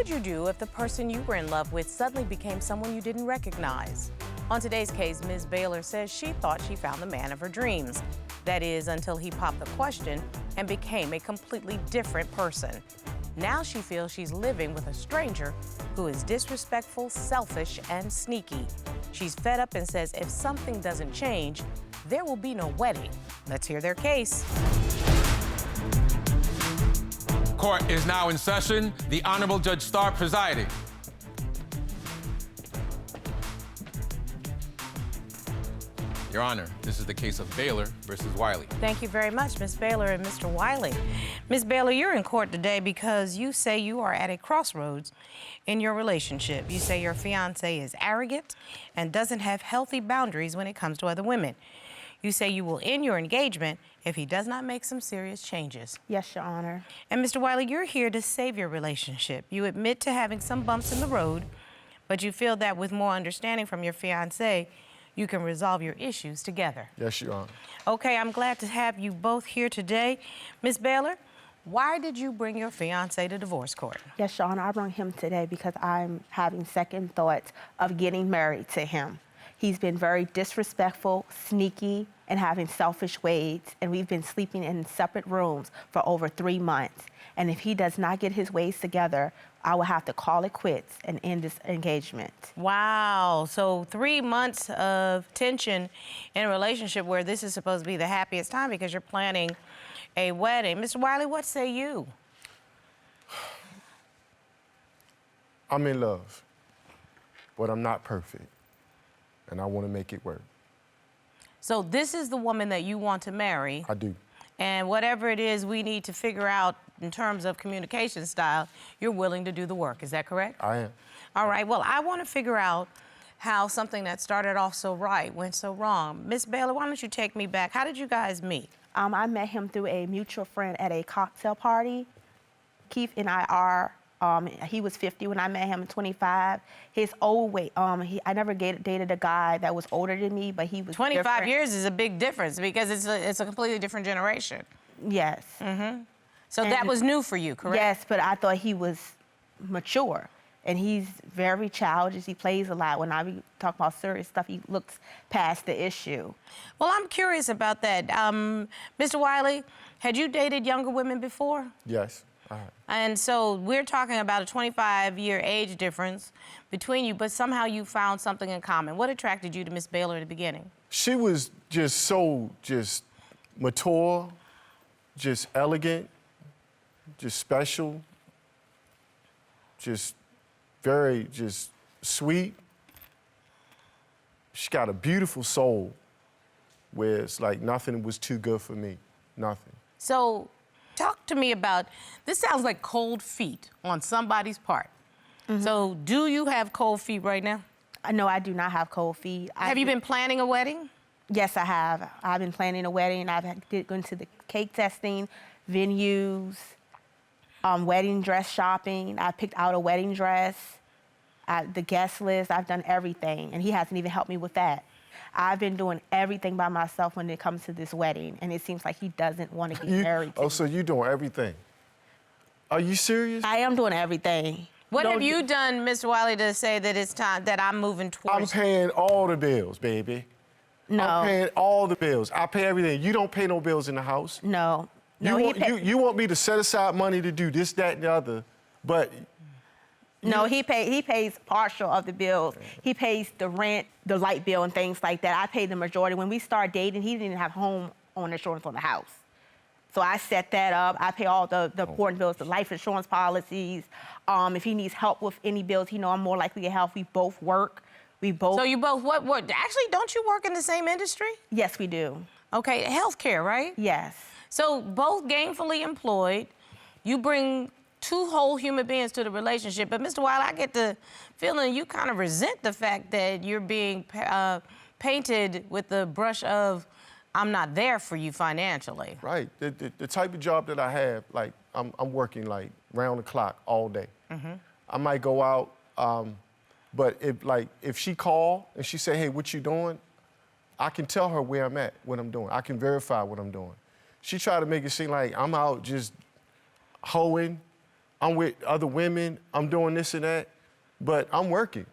would you do if the person you were in love with suddenly became someone you didn't recognize? On today's case, Ms. Baylor says she thought she found the man of her dreams. That is, until he popped the question and became a completely different person. Now she feels she's living with a stranger who is disrespectful, selfish, and sneaky. She's fed up and says if something doesn't change, there will be no wedding. Let's hear their case. Court is now in session. The Honorable Judge Starr presiding. Your Honor, this is the case of Baylor versus Wylie. Thank you very much, Ms. Baylor and Mr. Wylie. Ms. Baylor, you're in court today because you say you are at a crossroads in your relationship. You say your fiancé is arrogant and doesn't have healthy boundaries when it comes to other women. You say you will end your engagement if he does not make some serious changes. Yes, Your Honor. And Mr. Wylie, you're here to save your relationship. You admit to having some bumps in the road, but you feel that with more understanding from your fiancé, you can resolve your issues together. Yes, Your Honor. Okay, I'm glad to have you both here today. Ms. Baylor, why did you bring your fiancé to divorce court? Yes, Your Honor, I brought him today because I'm having second thoughts of getting married to him. He's been very disrespectful, sneaky, and having selfish ways, and we've been sleeping in separate rooms for over 3 months. And if he does not get his ways together, I will have to call it quits and end this engagement. Wow, so 3 months of tension in a relationship where this is supposed to be the happiest time because you're planning a wedding. Mr. Wylie, what say you? I'm in love, but I'm not perfect, and I want to make it work. So this is the woman that you want to marry. I do. And whatever it is we need to figure out in terms of communication style, you're willing to do the work. Is that correct? I am. All right. Well, I want to figure out how something that started off so right went so wrong. Miss Baylor, why don't you take me back? How did you guys meet? I met him through a mutual friend at a cocktail party. Keith and I are, he was 50 when I met him, 25. His old weight, I never dated a guy that was older than me, but he was 25 different. years is a big difference because it's a completely different generation. Yes. Mm-hmm. So And that was new for you, correct? Yes, but I thought he was mature. And he's very childish. He plays a lot. When I be talking about serious stuff, he looks past the issue. Well, I'm curious about that. Mr. Wylie, had you dated younger women before? Yes, I have. And so we're talking about a 25-year age difference between you, but somehow you found something in common. What attracted you to Miss Baylor at the beginning? She was just so mature, just elegant, just special, just very sweet. She got a beautiful soul where it's like nothing was too good for me, nothing. So talk to me about, this sounds like cold feet on somebody's part. Mm-hmm. So do you have cold feet right now? No, I do not have cold feet. Have you been planning a wedding? Yes, I have. I've been planning a wedding. I've gone to the cake testing, venues, wedding dress shopping. I picked out a wedding dress, the guest list. I've done everything, and he hasn't even helped me with that. I've been doing everything by myself when it comes to this wedding, and it seems like he doesn't want to get married to me. So you're doing everything? Are you serious? I am doing everything. What have you done, Mr. Wylie, to say that it's time that I'm moving towards? I'm paying all the bills, baby. No. I'm paying all the bills. I pay everything. You don't pay no bills in the house. No. You want me to set aside money to do this, that, and the other, but... No, he pays partial of the bills. He pays the rent, the light bill, and things like that. I pay the majority. When we started dating, he didn't even have home owner insurance on the house. So I set that up. I pay all the important bills, the life insurance policies. If he needs help with any bills, he know I'm more likely to help. We both work. So you both what? Actually, don't you work in the same industry? Yes, we do. Okay, healthcare, right? Yes. So both gainfully employed. You bring two whole human beings to the relationship. But Mr. Wylie, I get the feeling you kind of resent the fact that you're being painted with the brush of, I'm not there for you financially. Right. The type of job that I have, like, I'm working, like, round the clock all day. Mm-hmm. I might go out, but if she call and she say, hey, what you doing? I can tell her where I'm at, what I'm doing. I can verify what I'm doing. She tried to make it seem like I'm out just hoeing, I'm with other women, I'm doing this and that, but I'm working.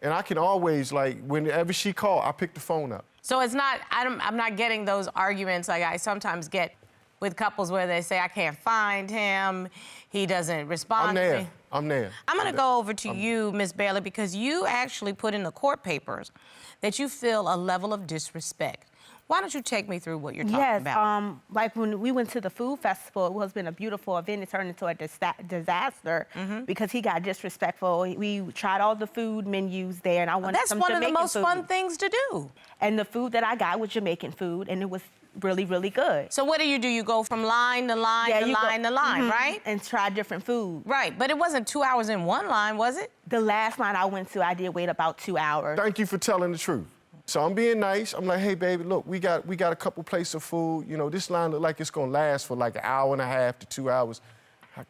And I can always, like, whenever she call, I pick the phone up. So it's not, I'm not getting those arguments like I sometimes get with couples where they say, I can't find him, he doesn't respond I'm to there. me. I'm there. I'm gonna go over to you, Ms. Baylor, because you actually put in the court papers that you feel a level of disrespect. Why don't you take me through what you're talking about? Yes, like when we went to the food festival, it has been a beautiful event. It turned into a disaster because he got disrespectful. We tried all the food menus there, and I wanted some Jamaican food. That's one of the most fun things to do. And the food that I got was Jamaican food, and it was really, really good. So what do? You go from line to line to line to line, right? And try different food. Right, but it wasn't 2 hours in one line, was it? The last line I went to, I did wait about 2 hours. Thank you for telling the truth. So I'm being nice. I'm like, hey, baby, look, we got a couple plates of food. You know, this line look like it's gonna last for like an hour and a half to 2 hours.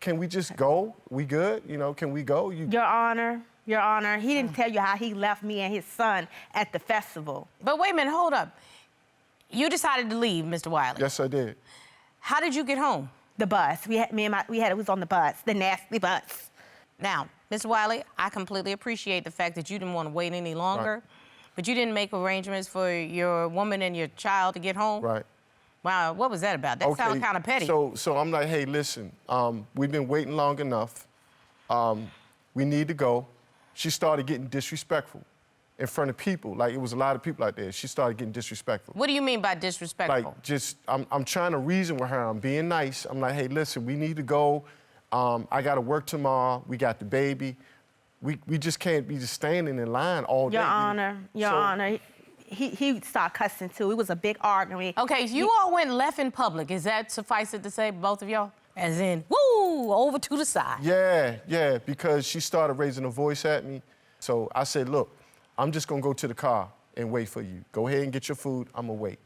Can we just go? We good? You know, can we go? Your Honor, he didn't tell you how he left me and his son at the festival. But wait a minute, hold up. You decided to leave, Mr. Wylie. Yes, I did. How did you get home? The bus. It was on the bus, the nasty bus. Now, Mr. Wylie, I completely appreciate the fact that you didn't want to wait any longer. Right. But you didn't make arrangements for your woman and your child to get home? Right. Wow, what was that about? That sounded kind of petty. So I'm like, hey, listen, we've been waiting long enough. We need to go. She started getting disrespectful in front of people. Like, it was a lot of people out there. She started getting disrespectful. What do you mean by disrespectful? Like, just, I'm trying to reason with her. I'm being nice. I'm like, hey, listen, we need to go. I got to work tomorrow. We got the baby. We just can't be just standing in line all day. Your Honor, he started cussing too. It was a big argument. Okay, so you all went left in public. Is that suffice it to say, both of y'all? As in, woo, over to the side. Yeah, because she started raising her voice at me. So I said, look, I'm just gonna go to the car and wait for you. Go ahead and get your food, I'm gonna wait.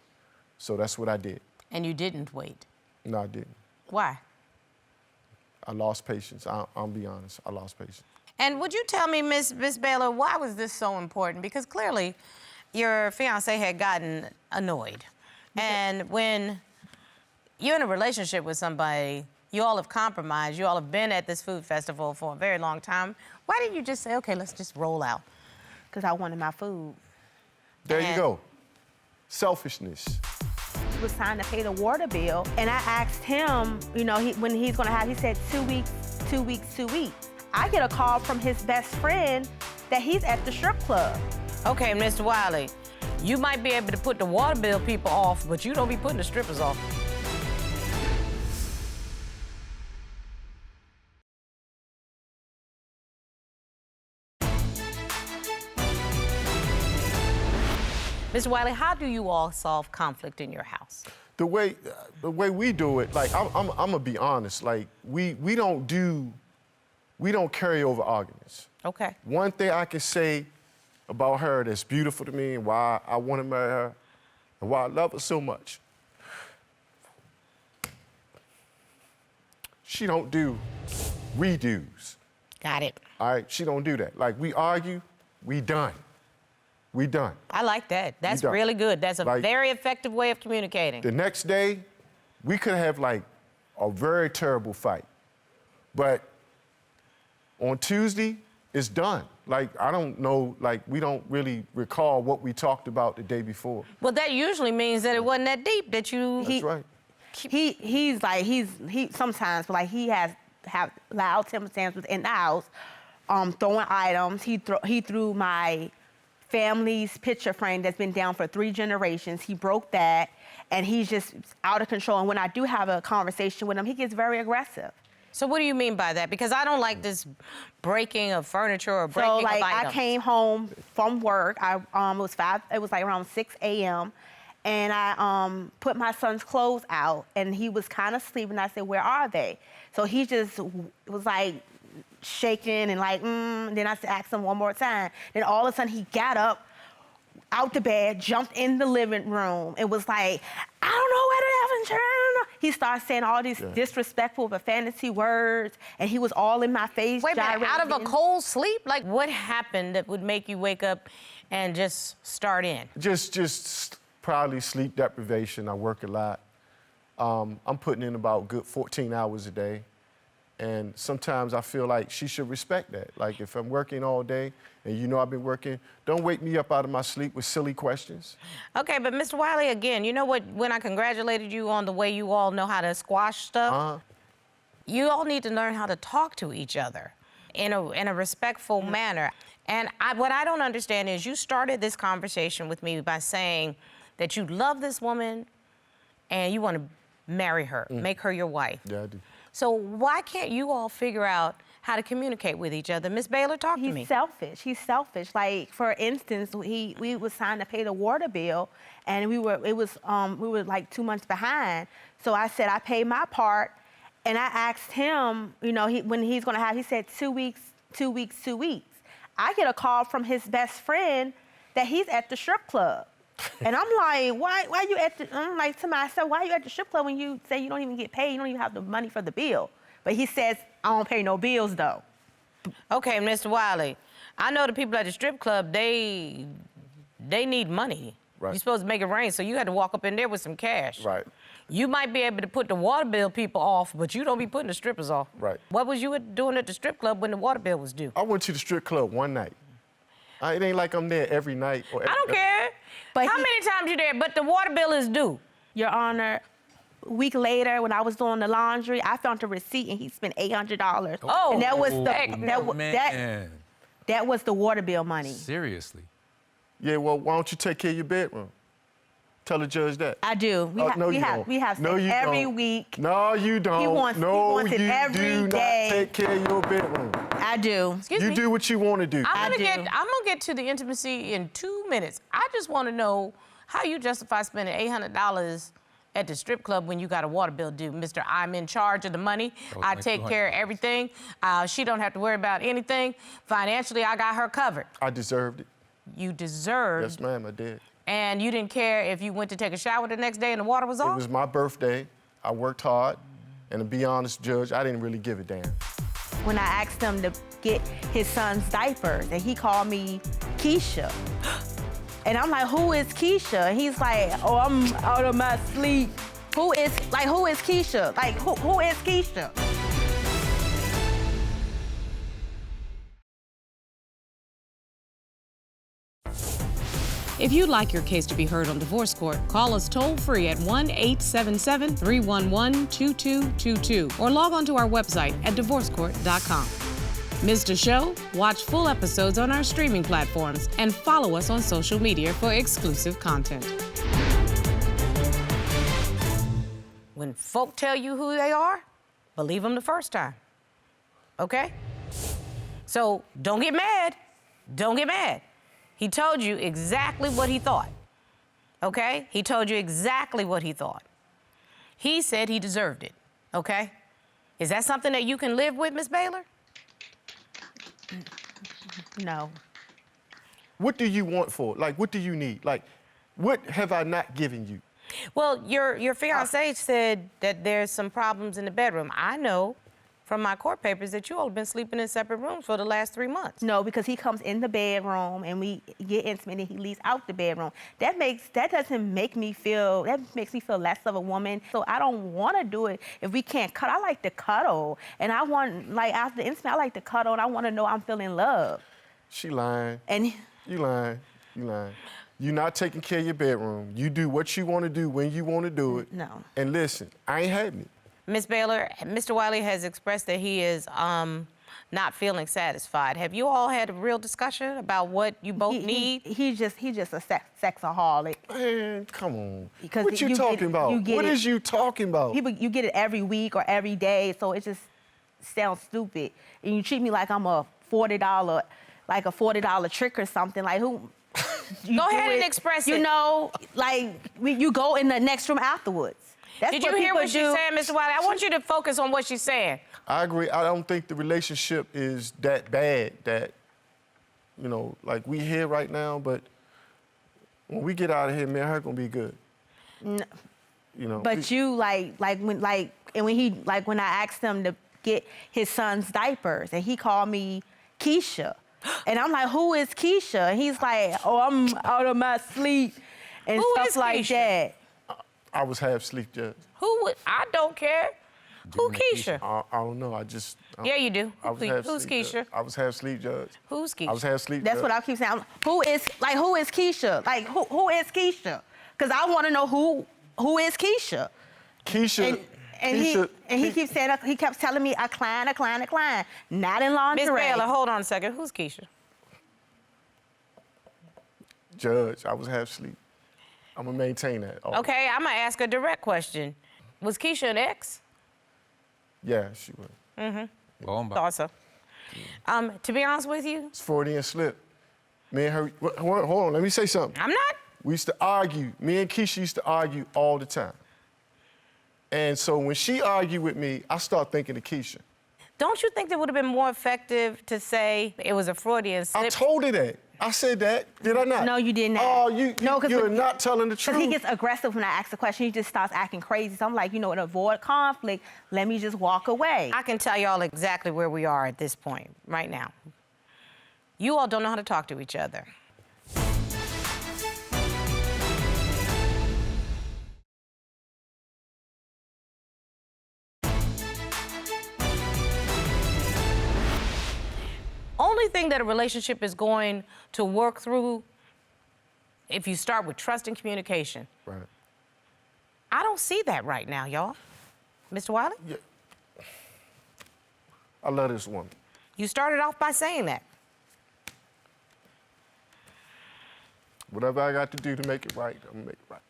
So that's what I did. And you didn't wait? No, I didn't. Why? I lost patience. I'll be honest, I lost patience. And would you tell me, Miss Baylor, why was this so important? Because clearly, your fiancé had gotten annoyed. And when you're in a relationship with somebody, you all have compromised, you all have been at this food festival for a very long time. Why didn't you just say, okay, let's just roll out? Because I wanted my food. There you go. Selfishness. It was time to pay the water bill, and I asked him, you know, when he's gonna have, he said 2 weeks, 2 weeks, 2 weeks. I get a call from his best friend that he's at the strip club. Okay, Mr. Wylie, you might be able to put the water bill people off, but you don't be putting the strippers off. Mr. Wylie, how do you all solve conflict in your house? The way we do it, like, I'm gonna be honest, like, we don't carry over arguments. Okay. One thing I can say about her that's beautiful to me and why I want to marry her and why I love her so much, she don't do redos. Got it. All right, she don't do that. Like, we argue, we done. We done. I like that. That's done. really good. That's a Like, very effective way of communicating. The next day, we could have, like, a very terrible fight. But on Tuesday, it's done. Like, I don't know, like, we don't really recall what we talked about the day before. Well, that usually means that it wasn't that deep, that you... That's right. He sometimes, like, he have loud temper tantrums within the house, throwing items. He threw my family's picture frame that's been down for 3 generations. He broke that, and he's just out of control. And when I do have a conversation with him, he gets very aggressive. So what do you mean by that? Because I don't like this breaking of furniture or breaking of items. I came home from work. It was like around 6 a.m. And I put my son's clothes out, and he was kind of sleeping. I said, where are they? So he just was like shaking and like, Then I asked him one more time. Then all of a sudden he got up out the bed, jumped in the living room, and was like, I don't know where to have insurance. He started saying all these disrespectful profanity words, and he was all in my face. Wait a minute, out of a cold sleep? Like, what happened that would make you wake up and just start in? Just probably sleep deprivation. I work a lot. I'm putting in about good 14 hours a day. And sometimes I feel like she should respect that. Like if I'm working all day and you know I've been working, don't wake me up out of my sleep with silly questions. Okay, but Mr. Wylie, again, you know what, when I congratulated you on the way you all know how to squash stuff, you all need to learn how to talk to each other in a respectful manner. And what I don't understand is you started this conversation with me by saying that you love this woman and you want to marry her, make her your wife. Yeah, I do. So why can't you all figure out how to communicate with each other? Miss Baylor, talk to me. He's selfish. He's selfish. Like, for instance, we was trying to pay the water bill, and we were like 2 months behind. So I said I paid my part, and I asked him, you know, when he's gonna have. He said 2 weeks, 2 weeks, 2 weeks. I get a call from his best friend that he's at the strip club. And I'm like, why you at the, I'm like to myself, why you at the strip club when you say you don't even get paid, you don't even have the money for the bill? But he says, I don't pay no bills though. Okay, Mr. Wylie, I know the people at the strip club, they need money. Right. You're supposed to make it rain, so you had to walk up in there with some cash. Right. You might be able to put the water bill people off, but you don't be putting the strippers off. Right. What was you doing at the strip club when the water bill was due? I went to the strip club one night. It ain't like I'm there every night. I don't care. But How many times you there? But the water bill is due. Your Honor, a week later, when I was doing the laundry, I found a receipt and he spent $800. Oh, and that was man. that was the water bill money. Seriously. Yeah, well, why don't you take care of your bedroom? Tell the judge that. I do. We have No, sex you every don't. week. No, you don't. He wants it every do day. not take care of your bedroom. I do. Excuse You me. do what you want to do. I'm do. gonna get to the intimacy in 2 minutes. I just want to know how you justify spending $800 at the strip club when you got a water bill due. Mr. I'm in charge of the money. I take care of everything. She don't have to worry about anything. Financially, I got her covered. I deserved it. You deserved. Yes, ma'am, I did. And you didn't care if you went to take a shower the next day and the water was It off? was my birthday. I worked hard. And to be honest, Judge, I didn't really give a damn. When I asked him to get his son's diapers, and he called me Keisha. And I'm like, who is Keisha? And he's like, oh, I'm out of my sleep. Who is Keisha? Like, who is Keisha? If you'd like your case to be heard on divorce court, call us toll-free at 1-877-311-2222 or log on to our website at divorcecourt.com. Missed a show? Watch full episodes on our streaming platforms and follow us on social media for exclusive content. When folk tell you who they are, believe them the first time, okay? So don't get mad. Don't get mad. He told you exactly what he thought, okay? He told you exactly what he thought. He said he deserved it, okay? Is that something that you can live with, Miss Baylor? No. What do you want for it? Like, what do you need? Like, what have I not given you? Well, your fiancé said that there's some problems in the bedroom. I know from my court papers that you all have been sleeping in separate rooms for the last 3 months. No, because he comes in the bedroom and we get intimate and he leaves out the bedroom. That makes me feel less of a woman. So I don't want to do it if we can't cuddle. I like to cuddle. And I want, like, after the intimate, I like to cuddle and I want to know I'm feeling love. She lying. And You lying. You lying. You're not taking care of your bedroom. You do what you want to do when you want to do it. No. And listen, I ain't having it. Ms. Baylor, Mr. Wylie has expressed that he is not feeling satisfied. Have you all had a real discussion about what you both need? He's just a sexaholic. Man, come on. Because what you talking about? What is you talking about? You get it every week or every day, so it just sounds stupid. And you treat me like I'm a $40 trick or something. Like who? Go ahead and express it. You know, like you go in the next room afterwards. That's Did you hear what she's saying, Mr. Wylie? I want you to focus on what she's saying. I agree. I don't think the relationship is that bad that, you know, like we here right now, but when we get out of here, me and her gonna be good. No. You know. But when I asked him to get his son's diapers and he called me Keisha. And I'm like, who is Keisha? And he's like, oh, I'm out of my sleep and Who stuff is like Keisha? that. I was half asleep, Judge. I don't care. Who Keisha? I don't know. Yeah, you do. I was half Who's asleep, Keisha? Judge. I was half asleep, Judge. Who's Keisha? I was half asleep. That's Judge. what I keep saying. Who is Keisha? Like, who is Keisha? Because I want to know who is Keisha. Keisha. He keeps saying, he kept telling me a client, not in lingerie. Miss Baylor, hold on a second. Who's Keisha? Judge, I was half asleep. I'm gonna maintain that. Okay, I'm gonna ask a direct question. Was Keisha an ex? Yeah, she was. Thought so. To be honest with you, It's Freudian slip. Me and her. Hold on. Let me say something. I'm not. We used to argue. Me and Keisha used to argue all the time. And so when she argued with me, I start thinking of Keisha. Don't you think that would have been more effective to say it was a Freudian slip? I told her that. I said that. Did I not? No, you did not. Oh, you're because not telling the truth. Because he gets aggressive when I ask the question. He just starts acting crazy. So I'm like, to avoid conflict, let me just walk away. I can tell y'all exactly where we are at this point, right now. You all don't know how to talk to each other. Only thing that a relationship is going to work through if you start with trust and communication. Right. I don't see that right now, y'all. Mr. Wylie? Yeah. I love this woman. You started off by saying that. Whatever I got to do to make it right, I'm gonna make it right.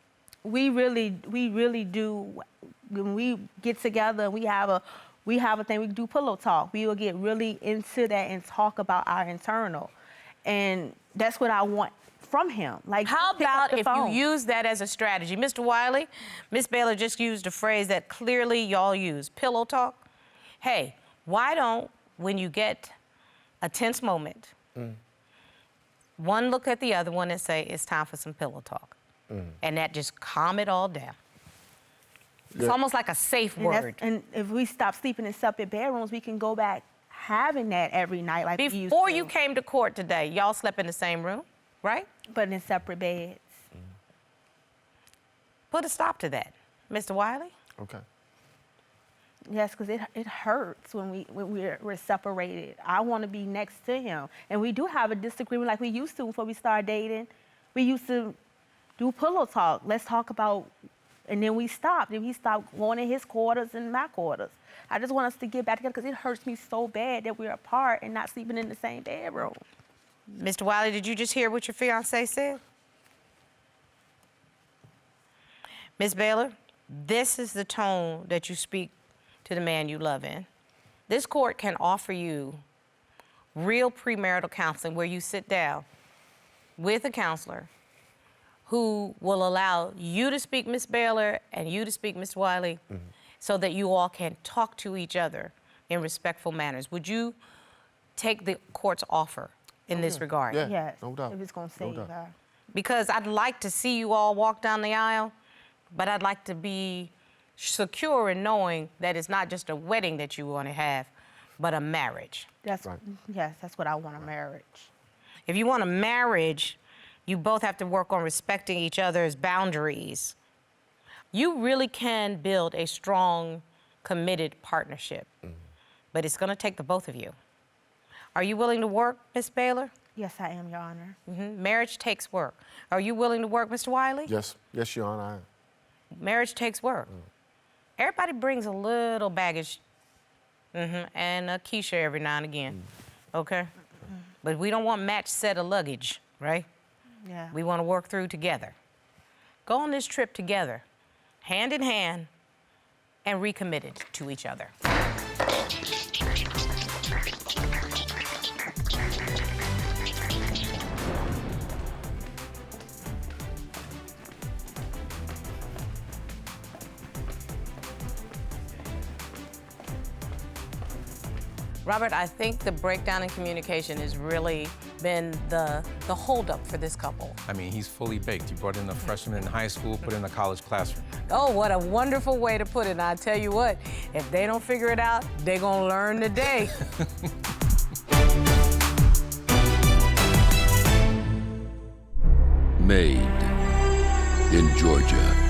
We really do. When we get together, we have a thing. We do pillow talk. We will get really into that and talk about our internal, and that's what I want from him. Like, how pick up about the if phone. you use that as a strategy, Mr. Wylie? Miss Baylor just used a phrase that clearly y'all use: pillow talk. Hey, why don't, when you get a tense moment, one look at the other one and say, it's time for some pillow talk. And that just calm it all down. It's Yeah. almost like a safe word. And if we stop sleeping in separate bedrooms, we can go back having that every night like we used to. Before you came to court today, y'all slept in the same room, right? But in separate beds. Put a stop to that, Mr. Wylie. Okay. Yes, because it hurts when we're separated. I want to be next to him. And we do have a disagreement like we used to before we started dating. We used to do pillow talk. Let's talk about, and then we stopped. And he stopped going in his quarters and my quarters. I just want us to get back together because it hurts me so bad that we're apart and not sleeping in the same bedroom. Mr. Wylie, did you just hear what your fiancé said? Ms. Baylor, this is the tone that you speak to the man you love in. This court can offer you real premarital counseling where you sit down with a counselor who will allow you to speak, Ms. Baylor, and you to speak, Mr. Wylie, so that you all can talk to each other in respectful manners. Would you take the court's offer in this regard? Yeah, Yes, no doubt. if it's going to save her. Because I'd like to see you all walk down the aisle, but I'd like to be secure in knowing that it's not just a wedding that you want to have, but a marriage. Right. Yes, that's what I want, a marriage. If you want a marriage, you both have to work on respecting each other's boundaries. You really can build a strong, committed partnership, but it's going to take the both of you. Are you willing to work, Ms. Baylor? Yes, I am, Your Honor. Marriage takes work. Are you willing to work, Mr. Wylie? Yes, Your Honor, I am. Marriage takes work. Everybody brings a little baggage and a Keisha every now and again, okay? But we don't want match set of luggage, right? Yeah. We want to work through together. Go on this trip together, hand in hand, and recommitted to each other. Robert, I think the breakdown in communication has really been the holdup for this couple. I mean, he's fully baked. You brought in a freshman in high school, put in a college classroom. Oh, what a wonderful way to put it. And I tell you what, if they don't figure it out, they're gonna learn today. Made in Georgia.